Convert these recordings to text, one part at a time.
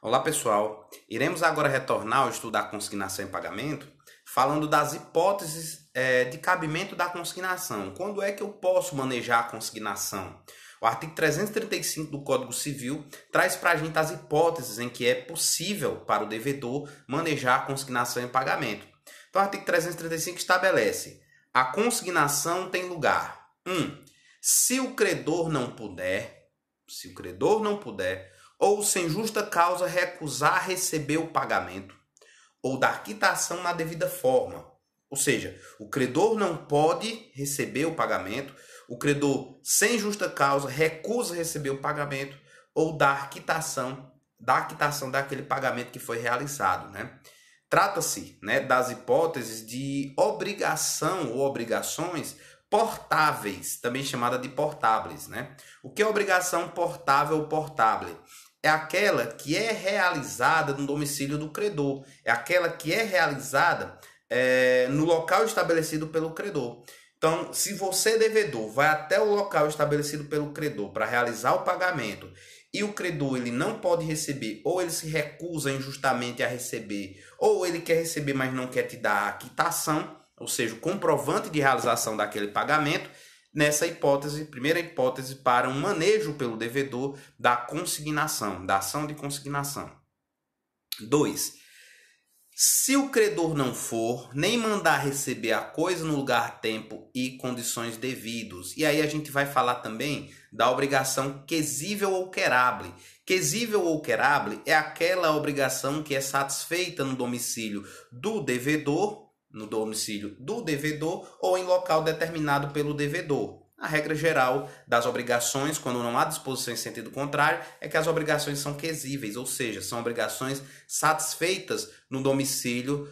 Olá pessoal, iremos agora retornar ao estudo da consignação em pagamento, falando das hipóteses de cabimento da consignação. Quando é que eu posso manejar a consignação? O artigo 335 do Código Civil traz para a gente as hipóteses em que é possível para o devedor manejar a consignação em pagamento. Então, o artigo 335 estabelece: a consignação tem lugar. 1. Se o credor não puder, ou sem justa causa recusar receber o pagamento, ou dar quitação na devida forma. Ou seja, o credor não pode receber o pagamento, o credor sem justa causa recusa receber o pagamento, ou dar quitação daquele pagamento que foi realizado, né? Trata-se, né, das hipóteses de obrigação ou obrigações portáveis, também chamada de portáveis, né? O que é obrigação portável ou portável? É aquela que é realizada no domicílio do credor, é aquela que é realizada no local estabelecido pelo credor. Então, se você, devedor, vai até o local estabelecido pelo credor para realizar o pagamento e o credor ele não pode receber, ou ele se recusa injustamente a receber, ou ele quer receber, mas não quer te dar a quitação, ou seja, o comprovante de realização daquele pagamento, nessa hipótese, primeira hipótese para um manejo pelo devedor da consignação, da ação de consignação. 2. Se o credor não for, nem mandar receber a coisa no lugar, tempo e condições devidos. E aí a gente vai falar também da obrigação quesível ou querable. Quesível ou querable é aquela obrigação que é satisfeita no domicílio do devedor, ou em local determinado pelo devedor. A regra geral das obrigações, quando não há disposição em sentido contrário, é que as obrigações são quesíveis, ou seja, são obrigações satisfeitas no domicílio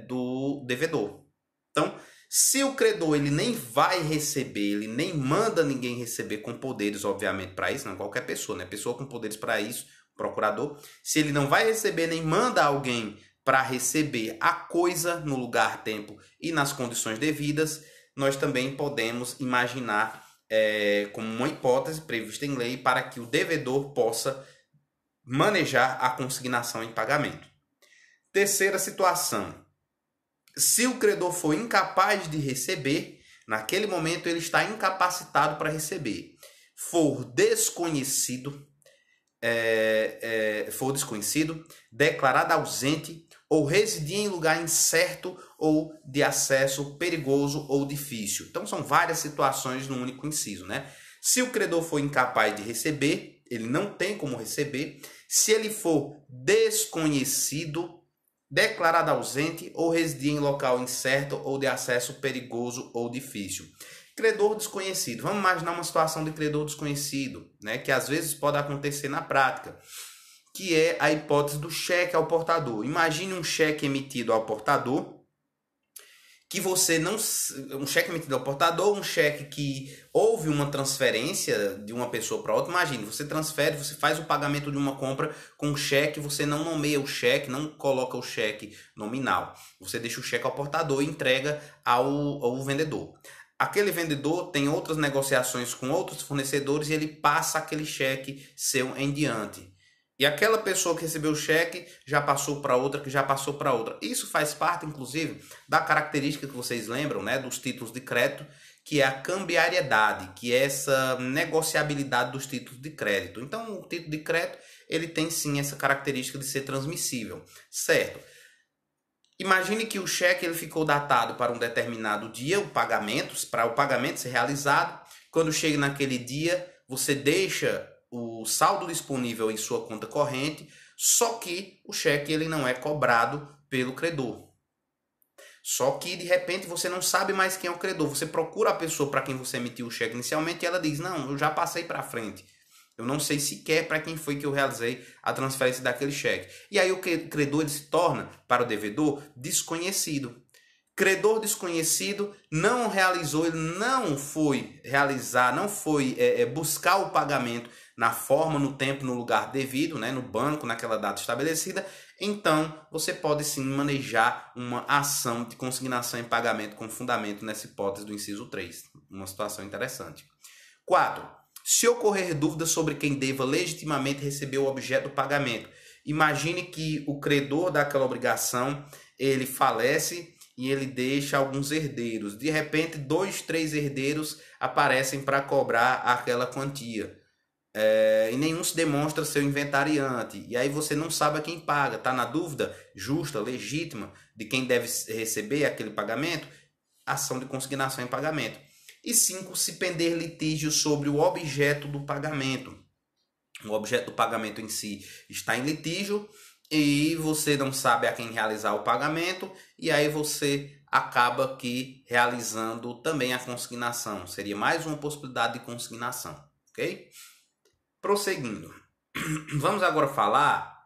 do devedor. Então, se o credor ele nem vai receber, ele nem manda ninguém receber com poderes, obviamente, para isso, não qualquer pessoa, né? Pessoa com poderes para isso, procurador. Se ele não vai receber nem manda alguém para receber a coisa no lugar, tempo e nas condições devidas, nós também podemos imaginar como uma hipótese prevista em lei para que o devedor possa manejar a consignação em pagamento. Terceira situação: se o credor for incapaz de receber, naquele momento ele está incapacitado para receber, for desconhecido, declarado ausente ou residir em lugar incerto ou de acesso perigoso ou difícil. Então, são várias situações no único inciso, né? Se o credor for incapaz de receber, ele não tem como receber. Se ele for desconhecido, declarado ausente ou residir em local incerto ou de acesso perigoso ou difícil. Credor desconhecido. Vamos imaginar uma situação de credor desconhecido, né, que às vezes pode acontecer na prática, que é a hipótese do cheque ao portador. Imagine um cheque emitido ao portador, que você não... Um cheque emitido ao portador, um cheque que houve uma transferência de uma pessoa para outra. Imagine, você transfere, você faz o pagamento de uma compra com um cheque, você não nomeia o cheque, não coloca o cheque nominal. Você deixa o cheque ao portador e entrega ao vendedor. Aquele vendedor tem outras negociações com outros fornecedores e ele passa aquele cheque seu em diante. E aquela pessoa que recebeu o cheque já passou para outra, que já passou para outra. Isso faz parte, inclusive, da característica que vocês lembram, né, dos títulos de crédito, que é a cambiariedade, que é essa negociabilidade dos títulos de crédito. Então, o título de crédito ele tem sim essa característica de ser transmissível, certo? Imagine que o cheque ele ficou datado para um determinado dia, para o pagamento ser realizado. Quando chega naquele dia, você deixa o saldo disponível em sua conta corrente, só que o cheque ele não é cobrado pelo credor. Só que, de repente, você não sabe mais quem é o credor. Você procura a pessoa para quem você emitiu o cheque inicialmente e ela diz: não, eu já passei para frente. Eu não sei sequer para quem foi que eu realizei a transferência daquele cheque. E aí o credor ele se torna, para o devedor, desconhecido. Credor desconhecido não realizou, ele não foi realizar, não foi buscar o pagamento na forma, no tempo, no lugar devido, né, no banco, naquela data estabelecida. Então, você pode sim manejar uma ação de consignação em pagamento com fundamento nessa hipótese do inciso 3. Uma situação interessante. 4. Se ocorrer dúvida sobre quem deva legitimamente receber o objeto do pagamento, imagine que o credor daquela obrigação, ele falece e ele deixa alguns herdeiros. De repente, 2, 3 herdeiros aparecem para cobrar aquela quantia. E nenhum se demonstra seu inventariante. E aí você não sabe a quem paga. Está na dúvida justa, legítima, de quem deve receber aquele pagamento? Ação de consignação em pagamento. E 5, se pender litígio sobre o objeto do pagamento. O objeto do pagamento em si está em litígio e você não sabe a quem realizar o pagamento, e aí você acaba aqui realizando também a consignação. Seria mais uma possibilidade de consignação, ok? Prosseguindo, vamos agora falar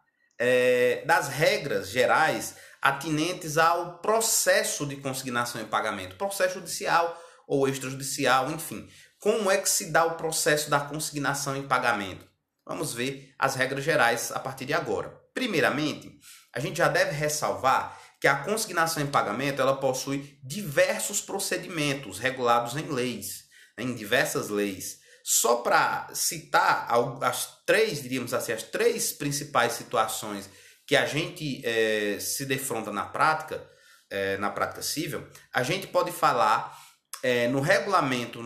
das regras gerais atinentes ao processo de consignação em pagamento, processo judicial ou extrajudicial, enfim. Como é que se dá o processo da consignação em pagamento? Vamos ver as regras gerais a partir de agora. Primeiramente, a gente já deve ressalvar que a consignação em pagamento ela possui diversos procedimentos regulados em leis, em diversas leis. Só para citar as três, diríamos assim, as 3 principais situações que a gente se defronta na prática civil, a gente pode falar no regulamento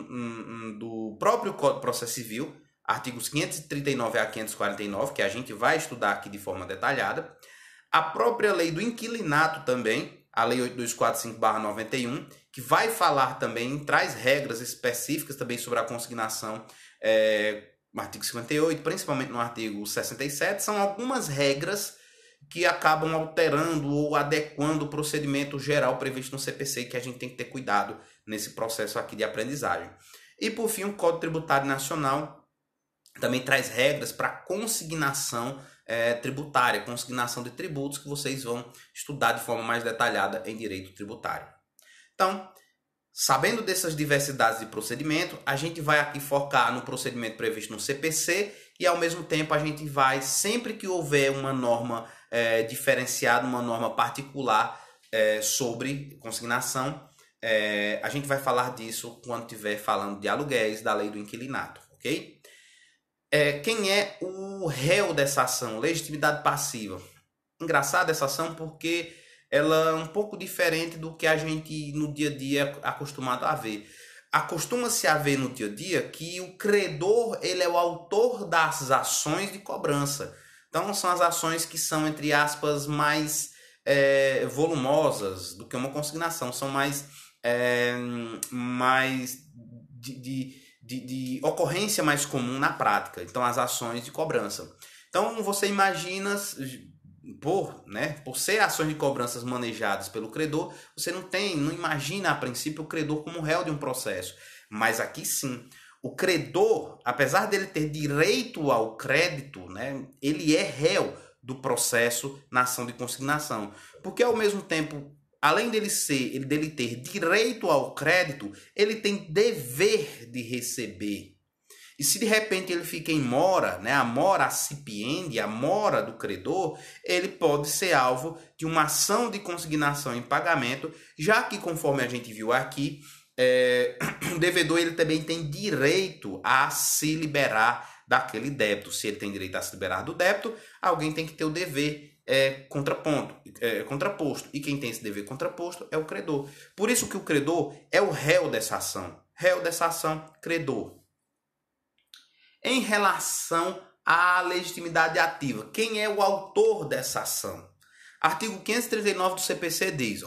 do próprio Código de Processo Civil, artigos 539 a 549, que a gente vai estudar aqui de forma detalhada, a própria lei do inquilinato também, a lei 8245/91, que vai falar também, traz regras específicas também sobre a consignação, no artigo 58, principalmente no artigo 67, são algumas regras que acabam alterando ou adequando o procedimento geral previsto no CPC, que a gente tem que ter cuidado nesse processo aqui de aprendizagem. E por fim, o Código Tributário Nacional também traz regras para consignação tributária, consignação de tributos, que vocês vão estudar de forma mais detalhada em direito tributário. Então, sabendo dessas diversidades de procedimento, a gente vai aqui focar no procedimento previsto no CPC e, ao mesmo tempo, a gente vai, sempre que houver uma norma diferenciada, uma norma particular sobre consignação, a gente vai falar disso quando estiver falando de aluguéis, da lei do inquilinato, ok? Quem é o réu dessa ação? Legitimidade passiva. Engraçada essa ação porque ela é um pouco diferente do que a gente no dia a dia é acostumado a ver. Acostuma-se a ver no dia a dia que o credor ele é o autor das ações de cobrança. Então são as ações que são, entre aspas, mais volumosas do que uma consignação. São mais de ocorrência mais comum na prática. Então, as ações de cobrança. Então, você imagina, por ser ações de cobranças manejadas pelo credor, você não imagina a princípio o credor como réu de um processo. Mas aqui sim, o credor, apesar dele ter direito ao crédito, né, ele é réu do processo na ação de consignação. Porque, ao mesmo tempo, além dele ter direito ao crédito, ele tem dever de receber. E se de repente ele fica em mora, né, a mora acipiende, a mora do credor, ele pode ser alvo de uma ação de consignação em pagamento, já que, conforme a gente viu aqui, o devedor ele também tem direito a se liberar daquele débito. Se ele tem direito a se liberar do débito, alguém tem que ter o dever contraposto. E quem tem esse dever contraposto é o credor. Por isso que o credor é o réu dessa ação. Réu dessa ação, credor. Em relação à legitimidade ativa, quem é o autor dessa ação? Artigo 539 do CPC diz,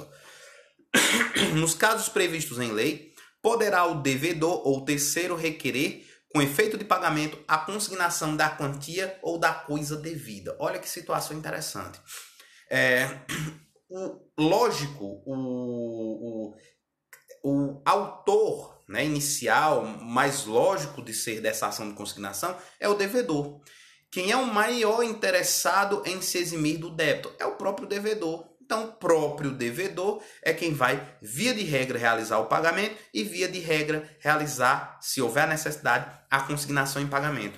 nos casos previstos em lei, poderá o devedor ou terceiro requerer, com efeito de pagamento, a consignação da quantia ou da coisa devida. Olha que situação interessante. O autor, né, inicial, mais lógico de ser dessa ação de consignação é o devedor. Quem é o maior interessado em se eximir do débito? É o próprio devedor. Então, o próprio devedor é quem vai, via de regra, realizar o pagamento e, via de regra, realizar, se houver a necessidade, a consignação em pagamento.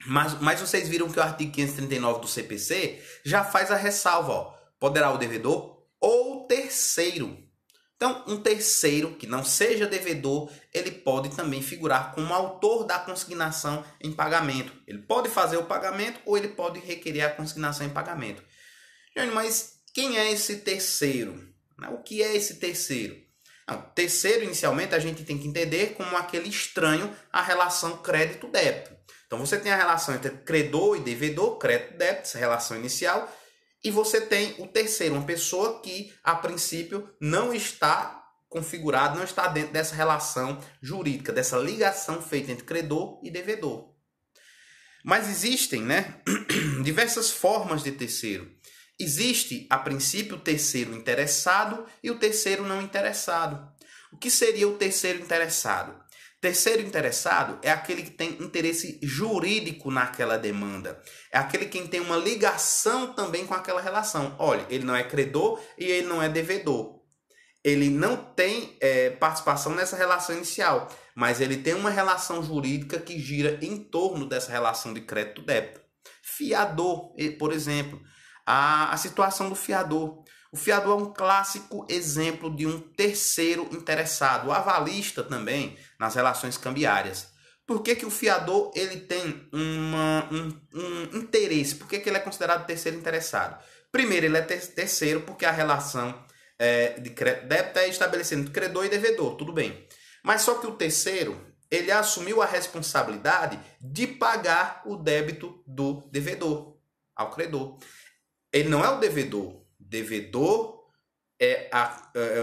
Mas vocês viram que o artigo 539 do CPC já faz a ressalva. Poderá o devedor ou terceiro. Então, um terceiro que não seja devedor, ele pode também figurar como autor da consignação em pagamento. Ele pode fazer o pagamento ou ele pode requerer a consignação em pagamento. Jânio, mas quem é esse terceiro? O que é esse terceiro? Não, terceiro, inicialmente, a gente tem que entender como aquele estranho à relação crédito-débito. Então, você tem a relação entre credor e devedor, crédito-débito, essa relação inicial. E você tem o terceiro, uma pessoa que, a princípio, não está configurada, não está dentro dessa relação jurídica, dessa ligação feita entre credor e devedor. Mas existem, diversas formas de terceiro. Existe, a princípio, o terceiro interessado e o terceiro não interessado. O que seria o terceiro interessado? Terceiro interessado é aquele que tem interesse jurídico naquela demanda. É aquele que tem uma ligação também com aquela relação. Olha, ele não é credor e ele não é devedor. Ele não tem participação nessa relação inicial, mas ele tem uma relação jurídica que gira em torno dessa relação de crédito-débito. Fiador, por exemplo, a situação do fiador. O fiador é um clássico exemplo de um terceiro interessado, o avalista também, nas relações cambiárias. Por que o fiador ele tem um interesse? Por que ele é considerado terceiro interessado? Primeiro, ele é terceiro porque a relação de crédito-débito é estabelecida entre credor e devedor, tudo bem. Mas só que o terceiro, ele assumiu a responsabilidade de pagar o débito do devedor ao credor. Ele não é o devedor. Devedor é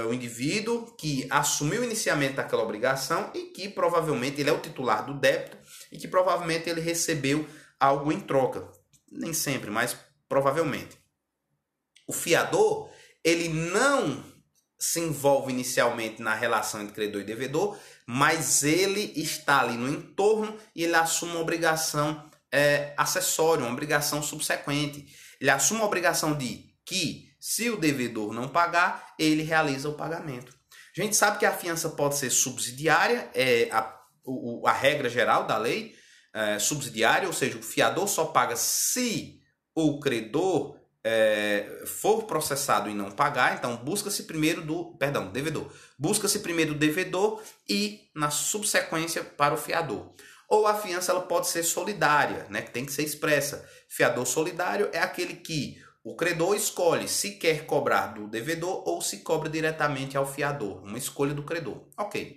o indivíduo que assumiu inicialmente aquela obrigação e que provavelmente ele é o titular do débito e que provavelmente ele recebeu algo em troca. Nem sempre, mas provavelmente. O fiador, ele não se envolve inicialmente na relação entre credor e devedor, mas ele está ali no entorno e ele assume uma obrigação acessória, uma obrigação subsequente. Ele assume a obrigação de que, se o devedor não pagar, ele realiza o pagamento. A gente sabe que a fiança pode ser subsidiária, a regra geral da lei, subsidiária, ou seja, o fiador só paga se o credor for processado e não pagar. Então, busca-se primeiro devedor. Busca-se primeiro o devedor e, na subsequência, para o fiador. Ou a fiança ela pode ser solidária, que tem que ser expressa. Fiador solidário é aquele que o credor escolhe se quer cobrar do devedor ou se cobra diretamente ao fiador. Uma escolha do credor. Ok.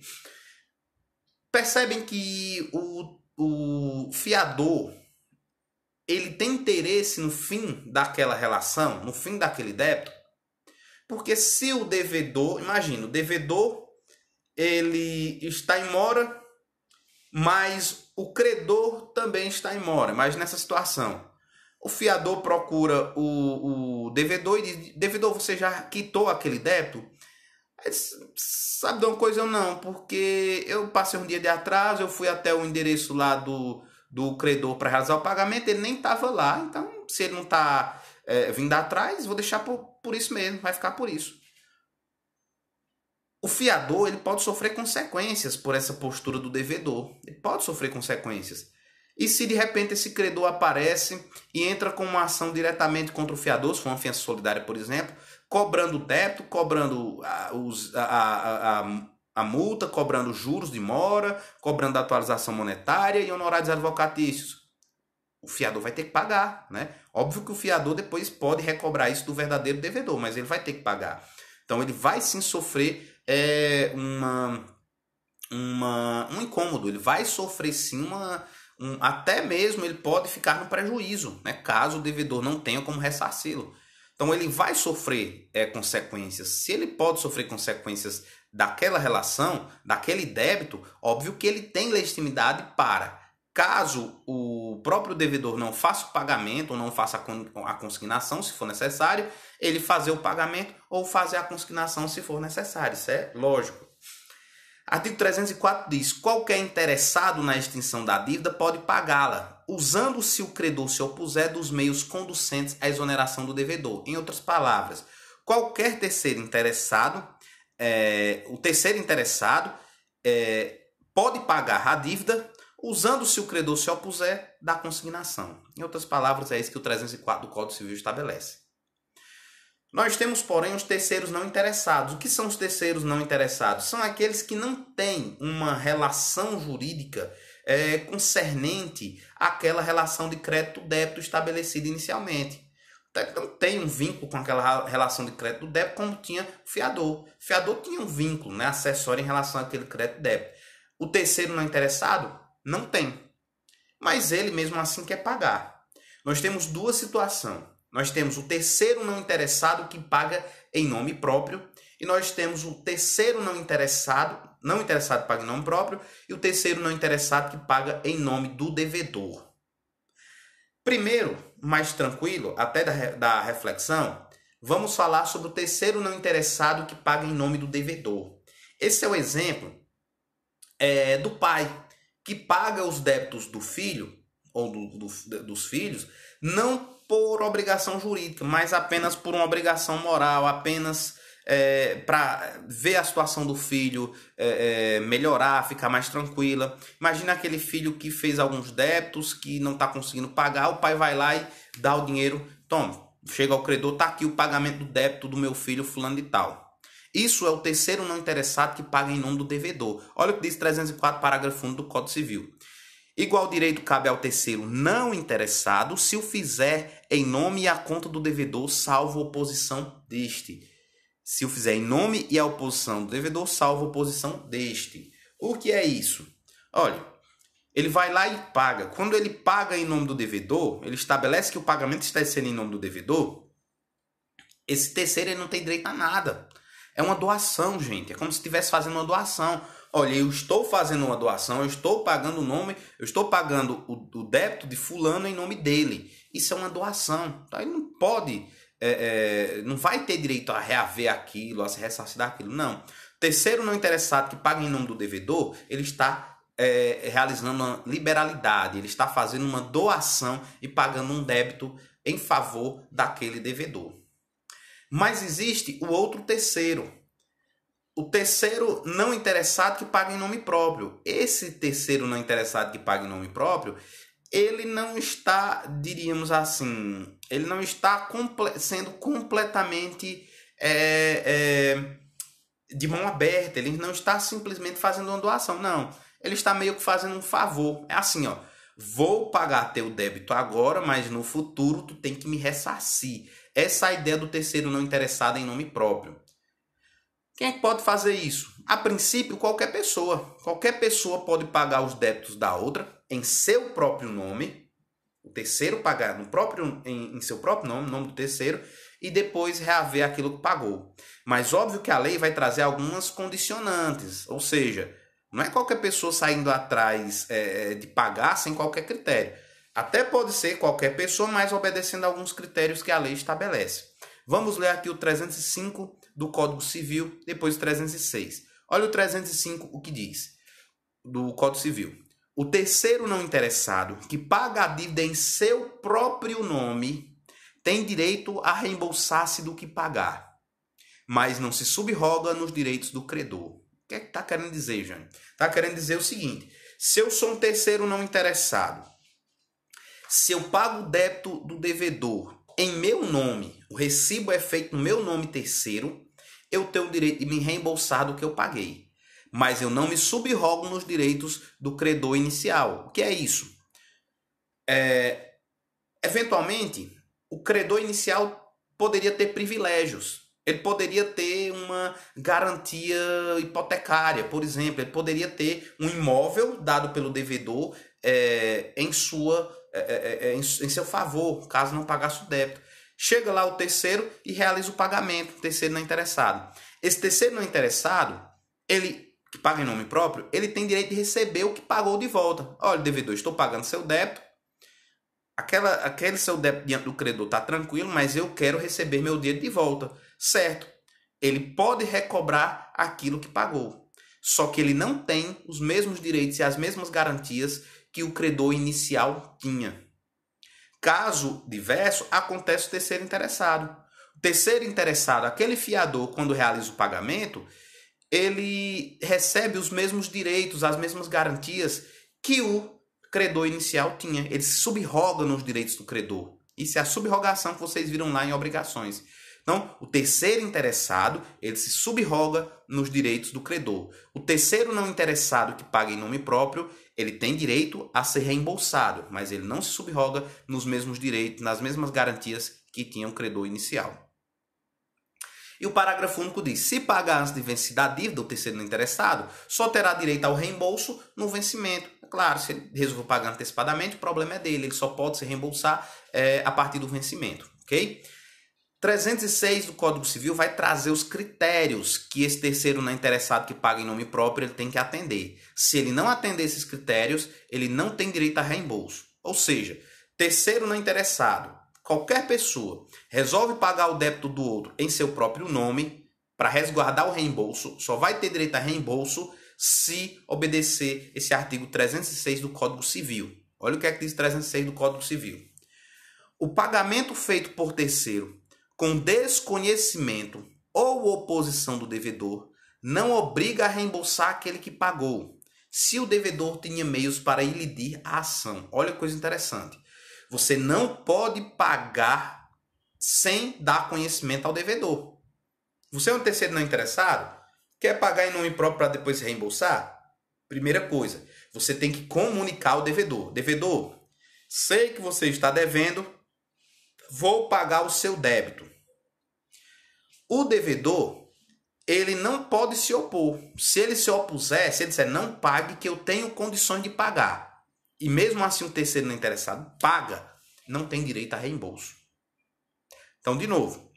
Percebem que o fiador ele tem interesse no fim daquela relação, no fim daquele débito? Porque se o devedor, imagina, o devedor ele está em mora, mas o credor também está em mora. Mas nessa situação, o fiador procura o devedor e diz: devedor, você já quitou aquele débito? Aí diz: sabe de uma coisa? Eu não, porque eu passei um dia de atraso, eu fui até o endereço lá do credor para realizar o pagamento, ele nem estava lá. Então, se ele não está vindo atrás, vou deixar por isso mesmo, vai ficar por isso. O fiador ele pode sofrer consequências por essa postura do devedor. Ele pode sofrer consequências. E se de repente esse credor aparece e entra com uma ação diretamente contra o fiador, se for uma fiança solidária, por exemplo, cobrando o débito, cobrando a multa, cobrando juros de mora, cobrando a atualização monetária e honorários advocatícios, o fiador vai ter que pagar, Óbvio que o fiador depois pode recobrar isso do verdadeiro devedor, mas ele vai ter que pagar. Então ele vai sim sofrer um incômodo, ele vai sofrer sim até mesmo ele pode ficar no prejuízo, caso o devedor não tenha como ressarci-lo. Então ele vai sofrer consequências. Se ele pode sofrer consequências daquela relação, daquele débito, óbvio que ele tem legitimidade para, caso o próprio devedor não faça o pagamento ou não faça a consignação, se for necessário, ele fazer o pagamento ou fazer a consignação se for necessário. Isso é lógico. Artigo 304 diz: qualquer interessado na extinção da dívida pode pagá-la, usando se o credor se opuser dos meios conducentes à exoneração do devedor. Em outras palavras, qualquer terceiro interessado, o terceiro interessado pode pagar a dívida, usando se o credor se opuser da consignação. Em outras palavras, é isso que o 304 do Código Civil estabelece. Nós temos, porém, os terceiros não interessados. O que são os terceiros não interessados? São aqueles que não têm uma relação jurídica concernente àquela relação de crédito-débito estabelecida inicialmente. Não tem um vínculo com aquela relação de crédito-débito como tinha o fiador. O fiador tinha um vínculo, né, acessório em relação àquele crédito-débito. O terceiro não interessado não tem, mas ele mesmo assim quer pagar. Nós temos duas situações. Nós temos o terceiro não interessado que paga em nome próprio, e nós temos o terceiro não interessado que paga em nome próprio, e o terceiro não interessado que paga em nome do devedor. Primeiro, mais tranquilo, até da reflexão, vamos falar sobre o terceiro não interessado que paga em nome do devedor. Esse é o exemplo do pai, que paga os débitos do filho, ou dos filhos, não por obrigação jurídica, mas apenas por uma obrigação moral, apenas para ver a situação do filho melhorar, ficar mais tranquila. Imagina aquele filho que fez alguns débitos, que não está conseguindo pagar, o pai vai lá e dá o dinheiro, toma, chega ao credor, está aqui o pagamento do débito do meu filho fulano de tal. Isso é o terceiro não interessado que paga em nome do devedor. Olha o que diz 304, parágrafo 1 do Código Civil. Igual direito cabe ao terceiro não interessado se o fizer em nome e à conta do devedor, salvo oposição deste. Se o fizer em nome e à oposição do devedor, salvo oposição deste. O que é isso? Olha, ele vai lá e paga. Quando ele paga em nome do devedor, ele estabelece que o pagamento está sendo em nome do devedor, esse terceiro ele não tem direito a nada. É uma doação, gente. É como se estivesse fazendo uma doação. Olha, eu estou fazendo uma doação, eu estou pagando o nome, eu estou pagando o débito de fulano em nome dele. Isso é uma doação. Então, ele não pode, não vai ter direito a reaver aquilo, a se ressarcir daquilo. Não. Terceiro não interessado que paga em nome do devedor, ele está realizando uma liberalidade, ele está fazendo uma doação e pagando um débito em favor daquele devedor. Mas existe o outro terceiro. O terceiro não interessado que paga em nome próprio. Esse terceiro não interessado que paga em nome próprio, ele não está, diríamos assim, ele não está sendo completamente de mão aberta. Ele não está simplesmente fazendo uma doação. Não, ele está meio que fazendo um favor. É assim, ó. Vou pagar teu débito agora, mas no futuro tu tem que me ressarcir. Essa é a ideia do terceiro não interessado em nome próprio. Quem é que pode fazer isso? A princípio, qualquer pessoa. Qualquer pessoa pode pagar os débitos da outra em seu próprio nome. O terceiro pagar em seu próprio nome, nome do terceiro, e depois reaver aquilo que pagou. Mas óbvio que a lei vai trazer algumas condicionantes. Ou seja, não é qualquer pessoa saindo atrás de pagar sem qualquer critério. Até pode ser qualquer pessoa, mas obedecendo a alguns critérios que a lei estabelece. Vamos ler aqui o 305 do Código Civil, depois o 306. Olha o 305 o que diz do Código Civil. O terceiro não interessado que paga a dívida em seu próprio nome tem direito a reembolsar-se do que pagar, mas não se subroga nos direitos do credor. O que é que está querendo dizer, Jânio? Está querendo dizer o seguinte: se eu sou um terceiro não interessado, se eu pago o débito do devedor em meu nome, o recibo é feito no meu nome terceiro, eu tenho o direito de me reembolsar do que eu paguei. Mas eu não me subrogo nos direitos do credor inicial. O que é isso? Eventualmente, o credor inicial poderia ter privilégios. Ele poderia ter uma garantia hipotecária, por exemplo. Ele poderia ter um imóvel dado pelo devedor em seu favor, caso não pagasse o débito. Chega lá o terceiro e realiza o pagamento, o terceiro não interessado. Esse terceiro não interessado, ele que paga em nome próprio, ele tem direito de receber o que pagou de volta. Olha, devedor, estou pagando seu débito, aquele seu débito diante do credor está tranquilo, mas eu quero receber meu dinheiro de volta. Certo, ele pode recobrar aquilo que pagou, só que ele não tem os mesmos direitos e as mesmas garantias que o credor inicial tinha. Caso diverso, acontece o terceiro interessado. O terceiro interessado, aquele fiador, quando realiza o pagamento, ele recebe os mesmos direitos, as mesmas garantias que o credor inicial tinha. Ele se subroga nos direitos do credor. Isso é a subrogação que vocês viram lá em obrigações. Então, o terceiro interessado, ele se subroga nos direitos do credor. O terceiro não interessado que paga em nome próprio, ele tem direito a ser reembolsado, mas ele não se subroga nos mesmos direitos, nas mesmas garantias que tinha o credor inicial. E o parágrafo único diz: se pagar antes de vencida a dívida, o terceiro não interessado só terá direito ao reembolso no vencimento. É claro, se ele resolveu pagar antecipadamente, o problema é dele, ele só pode se reembolsar a partir do vencimento, ok? 306 do Código Civil vai trazer os critérios que esse terceiro não interessado que paga em nome próprio ele tem que atender. Se ele não atender esses critérios, ele não tem direito a reembolso. Ou seja, terceiro não interessado, qualquer pessoa resolve pagar o débito do outro em seu próprio nome para resguardar o reembolso, só vai ter direito a reembolso se obedecer esse artigo 306 do Código Civil. Olha o que é que diz 306 do Código Civil. O pagamento feito por terceiro com desconhecimento ou oposição do devedor não obriga a reembolsar aquele que pagou, se o devedor tinha meios para ilidir a ação. Olha que coisa interessante. Você não pode pagar sem dar conhecimento ao devedor. Você é um terceiro não interessado? Quer pagar em nome próprio para depois se reembolsar? Primeira coisa, você tem que comunicar ao devedor. Devedor, sei que você está devendo, vou pagar o seu débito. O devedor, ele não pode se opor. Se ele se opuser, se ele disser não pague que eu tenho condições de pagar, e mesmo assim o terceiro não interessado paga, não tem direito a reembolso. Então, de novo,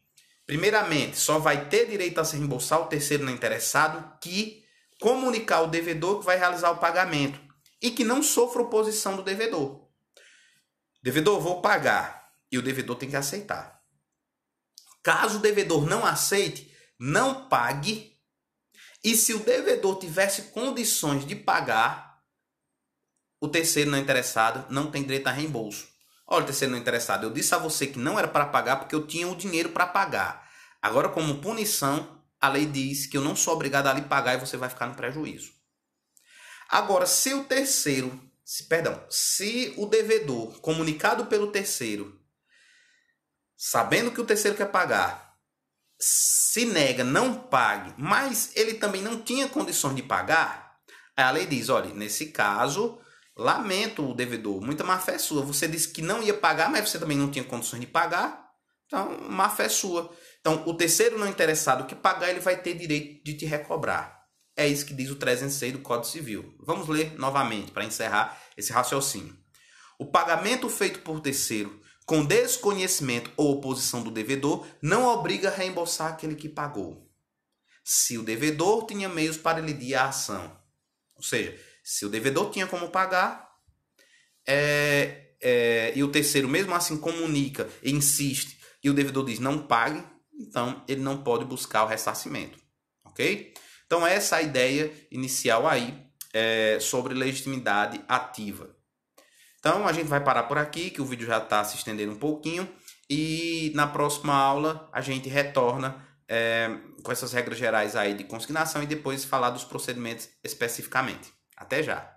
primeiramente, só vai ter direito a se reembolsar o terceiro não interessado que comunicar ao devedor que vai realizar o pagamento e que não sofra oposição do devedor. Devedor, vou pagar. E o devedor tem que aceitar. Caso o devedor não aceite, não pague. E se o devedor tivesse condições de pagar, o terceiro não interessado não tem direito a reembolso. Olha, terceiro não interessado, eu disse a você que não era para pagar porque eu tinha o dinheiro para pagar. Agora, como punição, a lei diz que eu não sou obrigado a lhe pagar e você vai ficar no prejuízo. Agora, se o devedor, comunicado pelo terceiro, sabendo que o terceiro quer pagar, se nega, não pague, mas ele também não tinha condições de pagar, aí a lei diz, olha, nesse caso, lamento o devedor, muita má fé sua. Você disse que não ia pagar, mas você também não tinha condições de pagar, então má fé sua. Então, o terceiro não interessado que pagar, ele vai ter direito de te recobrar. É isso que diz o 306 do Código Civil. Vamos ler novamente para encerrar esse raciocínio. O pagamento feito por terceiro com desconhecimento ou oposição do devedor não obriga a reembolsar aquele que pagou, se o devedor tinha meios para elidir a ação. Ou seja, se o devedor tinha como pagar e o terceiro mesmo assim comunica, insiste, e o devedor diz não pague, então ele não pode buscar o ressarcimento. Ok? Então essa é a ideia inicial aí sobre legitimidade ativa. Então a gente vai parar por aqui, que o vídeo já está se estendendo um pouquinho, e na próxima aula a gente retorna com essas regras gerais aí de consignação e depois falar dos procedimentos especificamente. Até já!